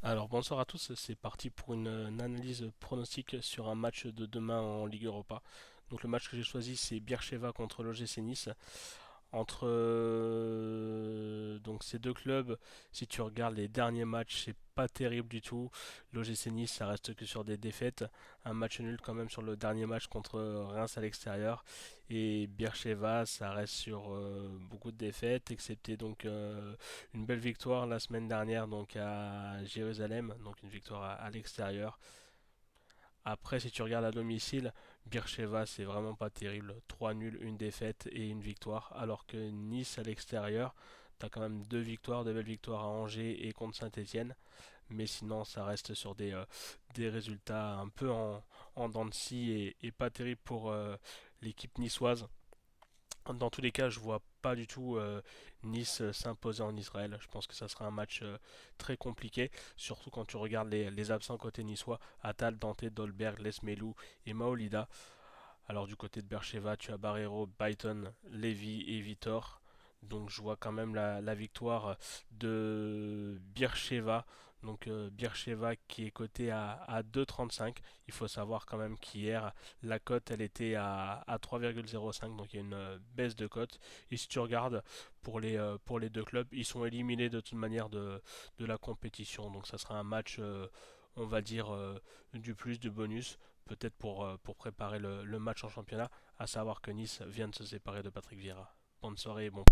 Alors bonsoir à tous, c'est parti pour une analyse pronostique sur un match de demain en Ligue Europa. Donc le match que j'ai choisi c'est Beersheva contre l'OGC Nice. Entre donc ces deux clubs, si tu regardes les derniers matchs, c'est pas terrible du tout. L'OGC Nice, ça reste que sur des défaites. Un match nul quand même sur le dernier match contre Reims à l'extérieur. Et Beersheva, ça reste sur beaucoup de défaites, excepté donc une belle victoire la semaine dernière donc à Jérusalem, donc une victoire à l'extérieur. Après, si tu regardes à domicile, Beersheva, c'est vraiment pas terrible. 3 nuls, une défaite et une victoire. Alors que Nice à l'extérieur, t'as quand même deux victoires, de belles victoires à Angers et contre Saint-Etienne. Mais sinon, ça reste sur des résultats un peu en dents de scie et pas terrible pour l'équipe niçoise. Dans tous les cas, je vois pas du tout Nice s'imposer en Israël. Je pense que ça sera un match très compliqué, surtout quand tu regardes les absents côté niçois, Atal, Dante, Dolberg, Lesmelou et Maolida. Alors du côté de Bercheva, tu as Barrero, Byton, Levy et Vitor. Donc je vois quand même la victoire de Bircheva. Donc Bircheva qui est coté à 2,35. Il faut savoir quand même qu'hier, la cote elle était à 3,05. Donc il y a une baisse de cote. Et si tu regardes pour les deux clubs, ils sont éliminés de toute manière de la compétition. Donc ça sera un match, on va dire, du plus, du bonus peut-être pour préparer le match en championnat, à savoir que Nice vient de se séparer de Patrick Vieira. Bonne soirée et bon